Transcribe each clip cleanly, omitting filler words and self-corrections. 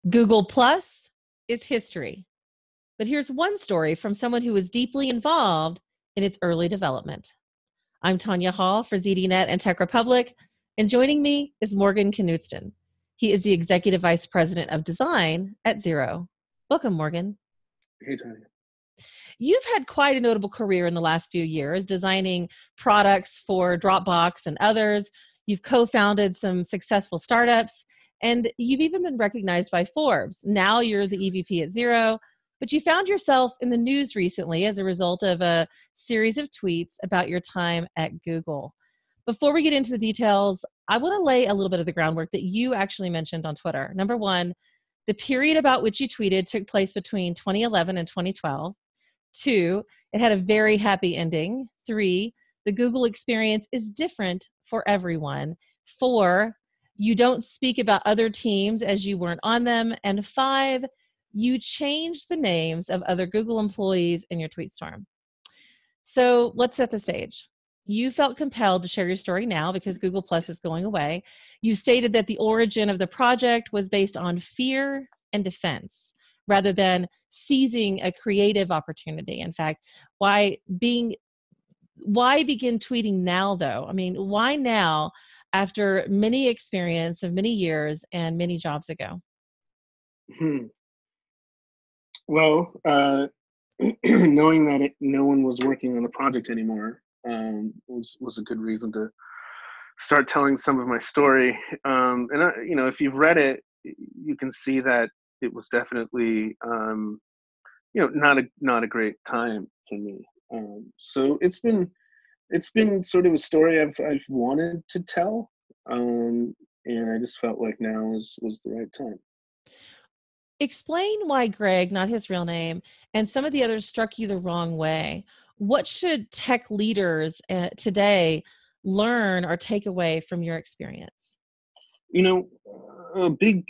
Google Plus is history. But here's one story from someone who was deeply involved in its early development. I'm Tanya Hall for ZDNet and Tech Republic, and joining me is Morgan Knudsen. He is the Executive Vice President of Design at Xero. Welcome, Morgan. Hey, Tanya. You've had quite a notable career in the last few years, designing products for Dropbox and others. You've co-founded some successful startups, and you've even been recognized by Forbes. Now you're the EVP at Xero, but you found yourself in the news recently as a result of a series of tweets about your time at Google. Before we get into the details, I want to lay a little bit of the groundwork that you actually mentioned on Twitter. Number one, the period about which you tweeted took place between 2011 and 2012. Two, it had a very happy ending. Three, the Google experience is different for everyone. Four, you don't speak about other teams as you weren't on them. And five, you changed the names of other Google employees in your tweet storm. So let's set the stage. You felt compelled to share your story now because Google Plus is going away. You stated that the origin of the project was based on fear and defense rather than seizing a creative opportunity. In fact, why begin tweeting now though? I mean, why now after many experience of many years and many jobs ago? Well, knowing that no one was working on the project anymore was a good reason to start telling some of my story. If you've read it, you can see that it was definitely, not a great time for me. So it's been sort of a story I've wanted to tell, and I just felt like now was the right time. Explain why Greg, not his real name, and some of the others struck you the wrong way. What should tech leaders today learn or take away from your experience? You know, a big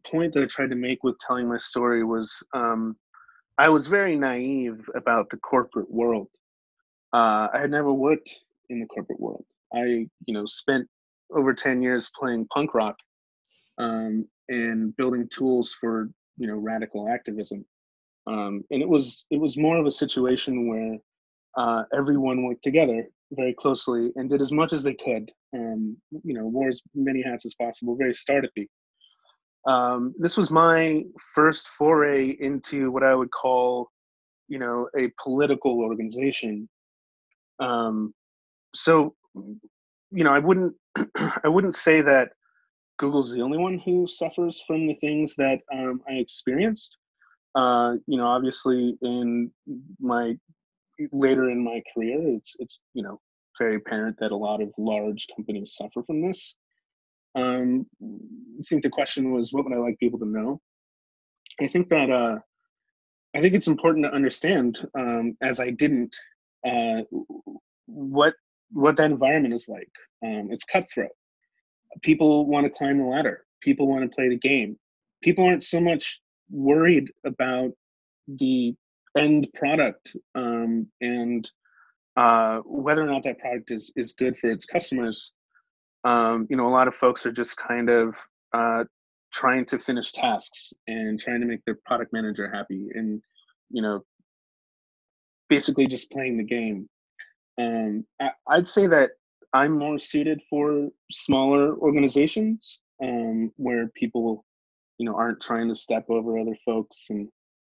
point that I tried to make with telling my story was I was very naive about the corporate world. I had never worked in the corporate world. I, spent over 10 years playing punk rock and building tools for, radical activism. And it was more of a situation where everyone worked together very closely and did as much as they could. Wore as many hats as possible, very startup-y. This was my first foray into what I would call, a political organization. So, I wouldn't I wouldn't say that Google's the only one who suffers from the things that I experienced. Obviously, in my later in my career, it's very apparent that a lot of large companies suffer from this. I think the question was, what would I like people to know? I think that I think it's important to understand, as I didn't, uh, what that environment is like. It's cutthroat. People want to climb the ladder. People want to play the game. People aren't so much worried about the end product and whether or not that product is good for its customers. A lot of folks are just kind of trying to finish tasks and trying to make their product manager happy, and you know, basically just playing the game. I'd say that I'm more suited for smaller organizations where people, aren't trying to step over other folks and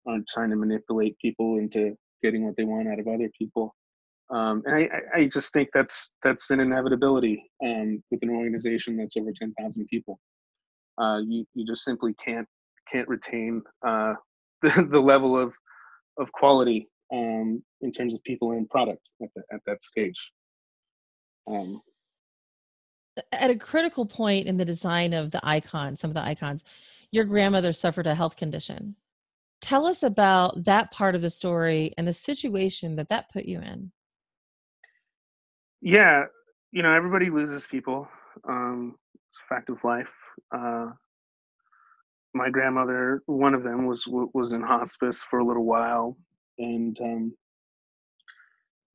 aren't trying to manipulate people into getting what they want out of other people. And I just think that's an inevitability with an organization that's over 10,000 people. You just simply can't retain the level of quality in terms of people and product at that stage. At a critical point in the design of the icon, some of the icons, your grandmother suffered a health condition. Tell us about that part of the story and the situation that put you in. Yeah, everybody loses people. It's a fact of life. My grandmother, one of them, was in hospice for a little while, and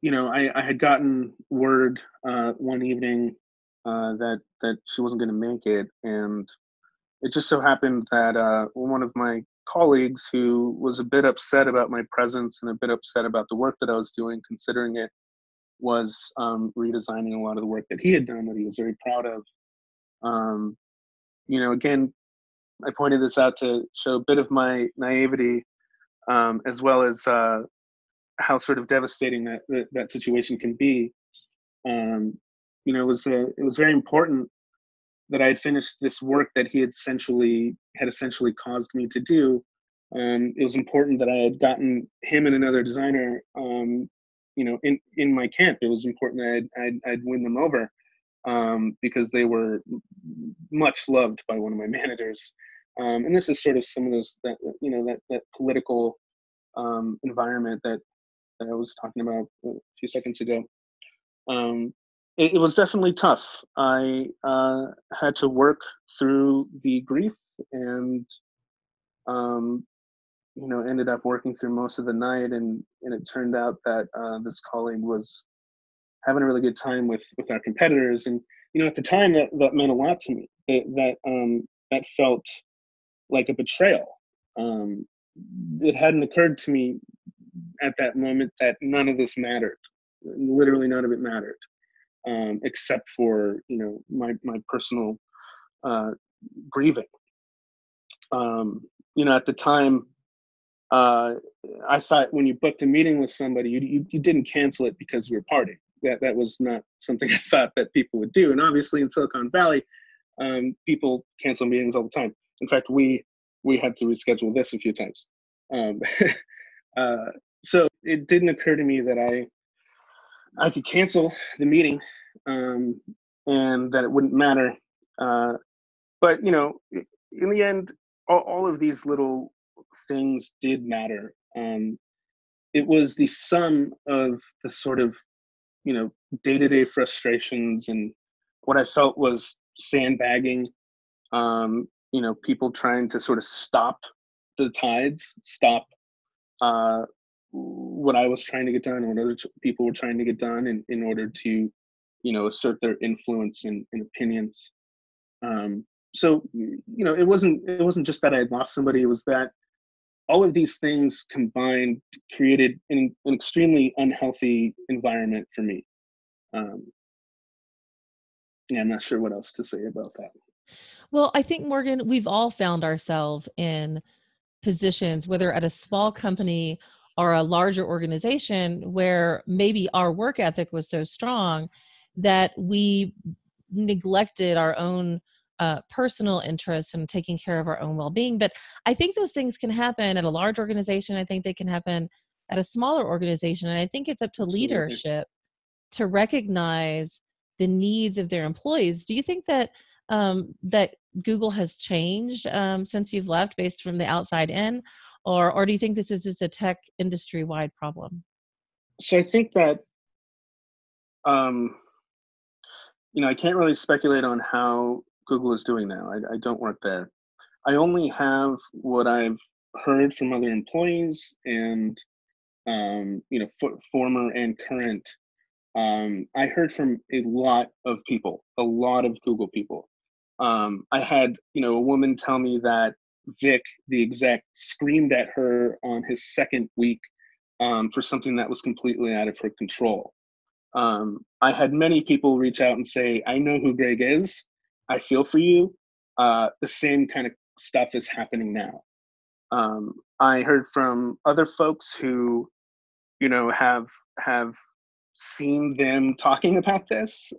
I had gotten word one evening that she wasn't going to make it, and it just so happened that one of my colleagues who was a bit upset about my presence and a bit upset about the work that I was doing, considering it was redesigning a lot of the work that he had done that he was very proud of. Um, again, I pointed this out to show a bit of my naivety, as well as how sort of devastating that situation can be. It was very important that I had finished this work that he had essentially caused me to do. It was important that I had gotten him and another designer, in my camp. It was important that I'd win them over, because they were much loved by one of my managers. And this is sort of some of those that political environment that I was talking about a few seconds ago. Um, it was definitely tough. I had to work through the grief and um, ended up working through most of the night, and it turned out that this colleague was having a really good time with our competitors, and at the time that meant a lot to me. That felt like a betrayal. Um, it hadn't occurred to me at that moment that none of this mattered. Literally none of it mattered, except for my personal uh, grieving. At the time, uh, I thought when you booked a meeting with somebody, you didn't cancel it because you were partying. That was not something I thought that people would do. And obviously, in Silicon Valley, people cancel meetings all the time. In fact, we had to reschedule this a few times. Um, uh, so it didn't occur to me that I could cancel the meeting, and that it wouldn't matter. But in the end, all of these little things did matter. It was the sum of the sort of day-to-day frustrations and what I felt was sandbagging. People trying to sort of stop the tides, stop what I was trying to get done, or what other people were trying to get done, in order to assert their influence and opinions. So it wasn't just that I had lost somebody. It was that all of these things combined created an extremely unhealthy environment for me. Um, yeah, I'm not sure what else to say about that. Well, I think, Morgan, we've all found ourselves in positions, whether at a small company or a larger organization, where maybe our work ethic was so strong that we neglected our own personal interests and taking care of our own well-being. But I think those things can happen at a large organization. I think they can happen at a smaller organization. And I think it's up to Absolutely. leadership to recognize the needs of their employees. Do you think that that Google has changed since you've left, based from the outside in, or do you think this is just a tech industry wide problem? So I think that um, I can't really speculate on how Google is doing now. I don't work there. I only have what I've heard from other employees and former and current. I heard from a lot of people, a lot of Google people. I had a woman tell me that Vic, the exec, screamed at her on his second week for something that was completely out of her control. I had many people reach out and say, I know who Greg is. I feel for you. The same kind of stuff is happening now. I heard from other folks who, have seen them talking about this.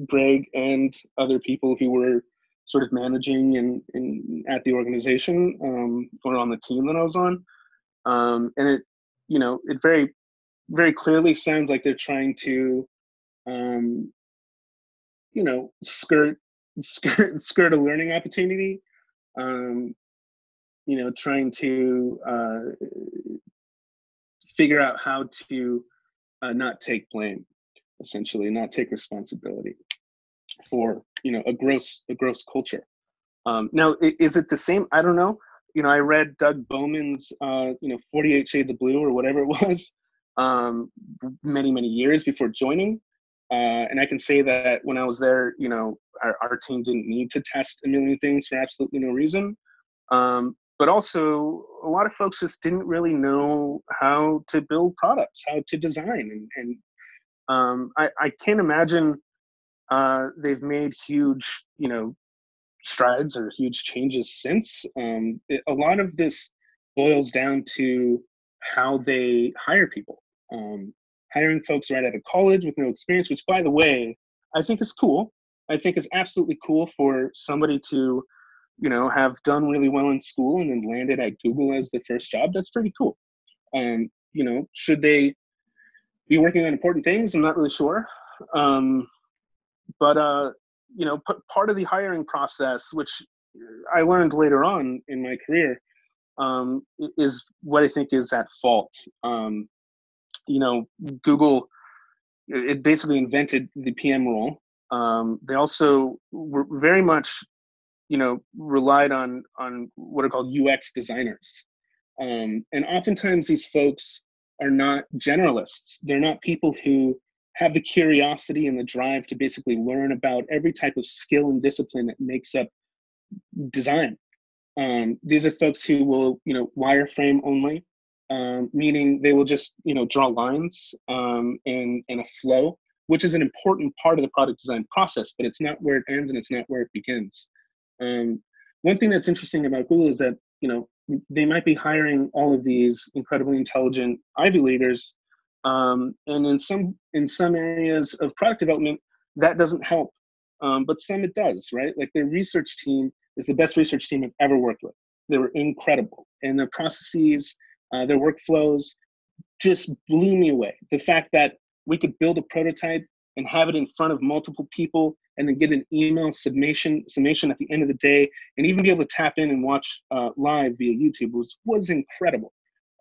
Greg and other people who were sort of managing at the organization, or on the team that I was on. And it very, very clearly sounds like they're trying to, um, skirt a learning opportunity. Um, trying to figure out how to not take blame, essentially, not take responsibility for a gross culture. Now, is it the same? I don't know. I read Doug Bowman's 48 Shades of Blue or whatever it was, many years before joining. And I can say that when I was there, our team didn't need to test a million things for absolutely no reason. But also, a lot of folks just didn't really know how to build products, how to design, and I can't imagine they've made huge, strides or huge changes since. A lot of this boils down to how they hire people. Hiring folks right out of college with no experience, which, by the way, I think is cool. I think is absolutely cool for somebody to, have done really well in school and then landed at Google as the first job. That's pretty cool. Should they be working on important things? I'm not really sure. But part of the hiring process, which I learned later on in my career, is what I think is at fault. Google, it basically invented the PM role. They also were very much, relied on what are called UX designers. And oftentimes these folks are not generalists. They're not people who have the curiosity and the drive to basically learn about every type of skill and discipline that makes up design. These are folks who will, wireframe only, meaning they will just, draw lines in a flow, which is an important part of the product design process, but it's not where it ends and it's not where it begins. One thing that's interesting about Google is that, they might be hiring all of these incredibly intelligent Ivy Leaguers, and in some areas of product development, that doesn't help. But some it does, right? Like their research team is the best research team I've ever worked with. They were incredible. And their processes, their workflows just blew me away. The fact that we could build a prototype and have it in front of multiple people and then get an email summation at the end of the day, and even be able to tap in and watch live via YouTube was incredible.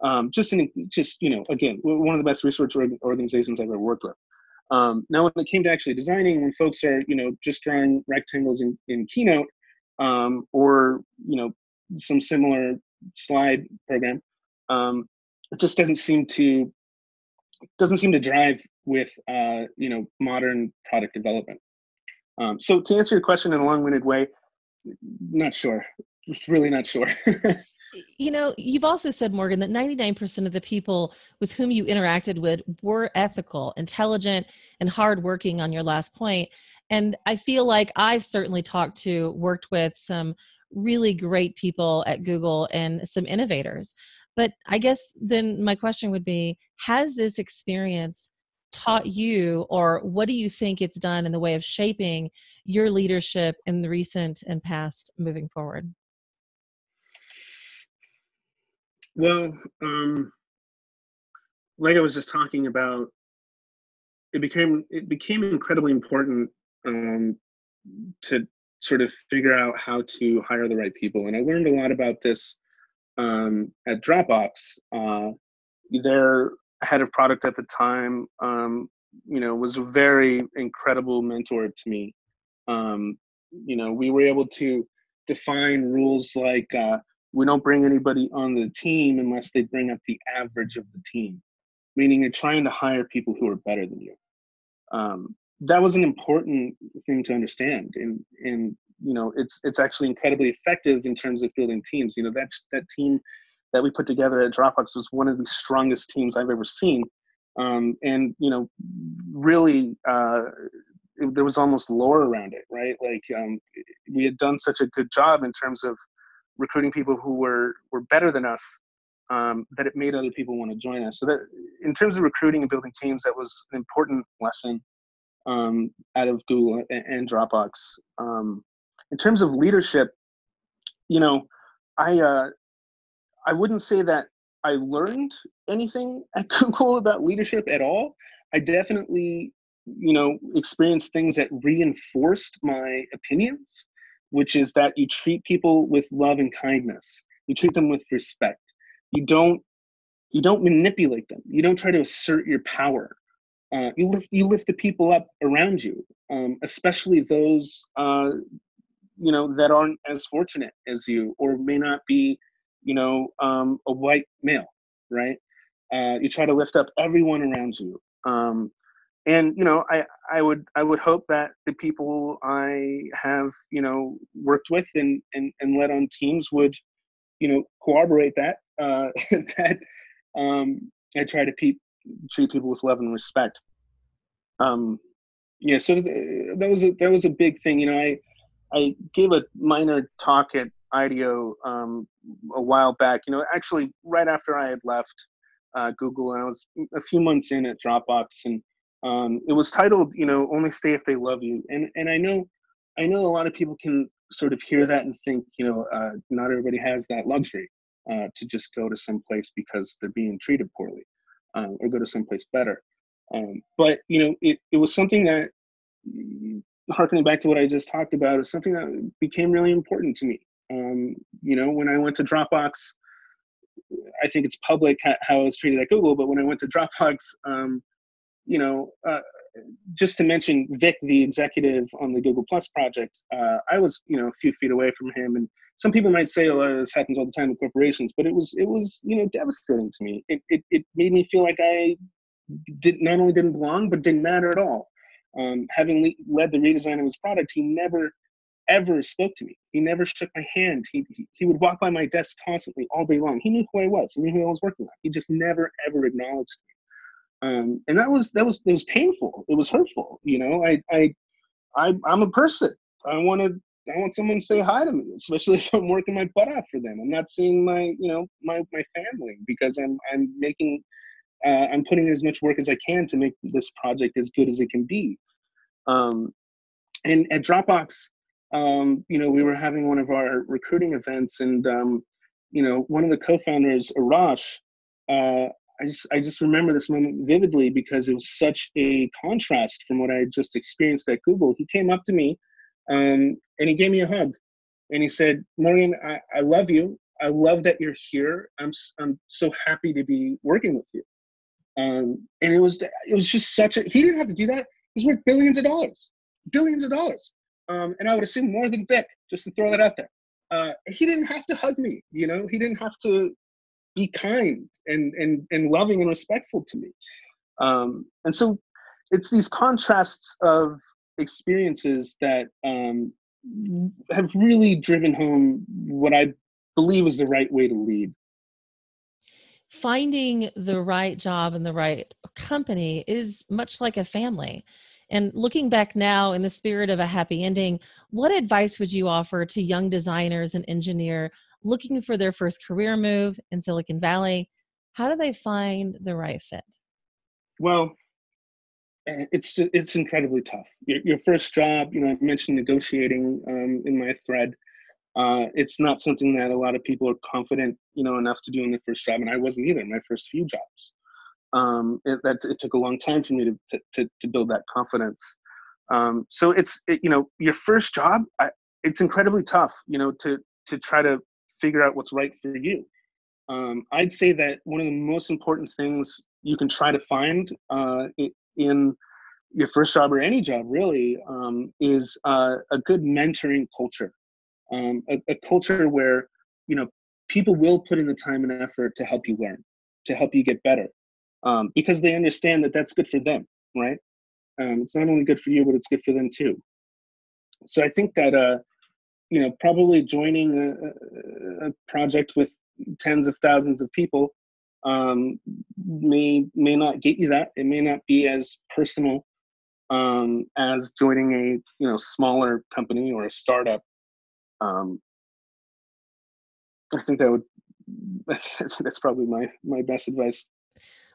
Again, one of the best research organizations I've ever worked with. Now, when it came to actually designing, when folks are, just drawing rectangles in Keynote, or, some similar slide program, it just doesn't seem to drive with, modern product development. So to answer your question in a long-winded way, not sure, really not sure. You've also said, Morgan, that 99% of the people with whom you interacted with were ethical, intelligent, and hardworking on your last point. And I feel like I've certainly worked with some really great people at Google and some innovators. But I guess then my question would be, has this experience taught you, or what do you think it's done in the way of shaping your leadership in the recent and past moving forward? Well, like I was just talking about, it became incredibly important to sort of figure out how to hire the right people. And I learned a lot about this at Dropbox. Their head of product at the time, was a very incredible mentor to me. We were able to define rules like we don't bring anybody on the team unless they bring up the average of the team, meaning you're trying to hire people who are better than you. That was an important thing to understand, and it's actually incredibly effective in terms of building teams. That team that we put together at Dropbox was one of the strongest teams I've ever seen, and really there was almost lore around it, right? Like we had done such a good job in terms of recruiting people who were better than us, that it made other people want to join us. So that in terms of recruiting and building teams, that was an important lesson out of Google and Dropbox. In terms of leadership, I wouldn't say that I learned anything at Google about leadership at all. I definitely, experienced things that reinforced my opinions, which is that you treat people with love and kindness. You treat them with respect. You don't manipulate them. You don't try to assert your power. You lift the people up around you, especially those that aren't as fortunate as you, or may not be a white male, right? You try to lift up everyone around you. And I would hope that the people I have worked with and led on teams would corroborate that that I try to treat people with love and respect. Yeah, so that was a big thing. I gave a minor talk at IDEO a while back. Actually, right after I had left Google, and I was a few months in at Dropbox, and it was titled, "Only Stay If They Love You." And I know a lot of people can sort of hear that and think, not everybody has that luxury to just go to some place because they're being treated poorly, or go to someplace better. But it was something that, harkening back to what I just talked about, is something that became really important to me. When I went to Dropbox, I think it's public how I was treated at Google, but when I went to Dropbox, you know, uh, just to mention Vic, the executive on the Google Plus project, I was, a few feet away from him. And some people might say, "Oh, this happens all the time in corporations," but it was, devastating to me. It made me feel like I not only didn't belong, but didn't matter at all. Having led the redesign of his product, he never ever spoke to me. He never shook my hand. He would walk by my desk constantly all day long. He knew who I was. He knew who I was working on. He just never ever acknowledged me. And it was painful. It was hurtful. I'm a person. I want someone to say hi to me, especially if I'm working my butt off for them. I'm not seeing my family because I'm putting in as much work as I can to make this project as good as it can be. Um, and at Dropbox, we were having one of our recruiting events, and one of the co-founders, Arash, I just remember this moment vividly because it was such a contrast from what I had just experienced at Google. He came up to me, and he gave me a hug, and he said, "Morgan, I love you. I love that you're here. I'm so happy to be working with you." And it was just he didn't have to do that. He's worth billions of dollars. And I would assume more than Vic, just to throw that out there. He didn't have to hug me, he didn't have to be kind and loving and respectful to me. And so it's these contrasts of experiences that have really driven home what I believe is the right way to lead. Finding the right job and the right company is much like a family. And looking back now in the spirit of a happy ending, what advice would you offer to young designers and engineer looking for their first career move in Silicon Valley? How do they find the right fit? Well, it's incredibly tough. Your first job, I mentioned negotiating in my thread. It's not something that a lot of people are confident, enough to do in the first job, and I wasn't either. My first few jobs, it took a long time for me to build that confidence. So your first job, it's incredibly tough, to try to figure out what's right for you. I'd say that one of the most important things you can try to find in your first job or any job really is a good mentoring culture. A culture where people will put in the time and effort to help you learn, to help you get better, because they understand that that's good for them, right? It's not only good for you, but it's good for them too. So I think that probably joining a project with tens of thousands of people may not get you that. It may not be as personal as joining a smaller company or a startup. I think that's probably my best advice.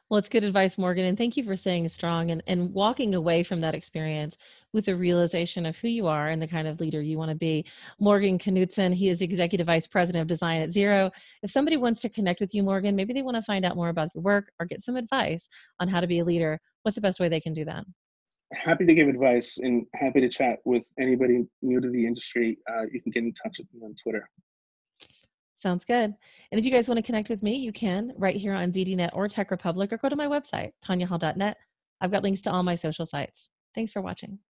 Well, it's good advice, Morgan. And thank you for staying strong and walking away from that experience with the realization of who you are and the kind of leader you want to be. Morgan Knudsen, he is Executive Vice President of Design at Xero. If somebody wants to connect with you, Morgan, maybe they want to find out more about your work or get some advice on how to be a leader, what's the best way they can do that? Happy to give advice and happy to chat with anybody new to the industry. You can get in touch with me on Twitter. Sounds good. And if you guys want to connect with me, you can right here on ZDNet or Tech Republic, or go to my website, tanyahall.net. I've got links to all my social sites. Thanks for watching.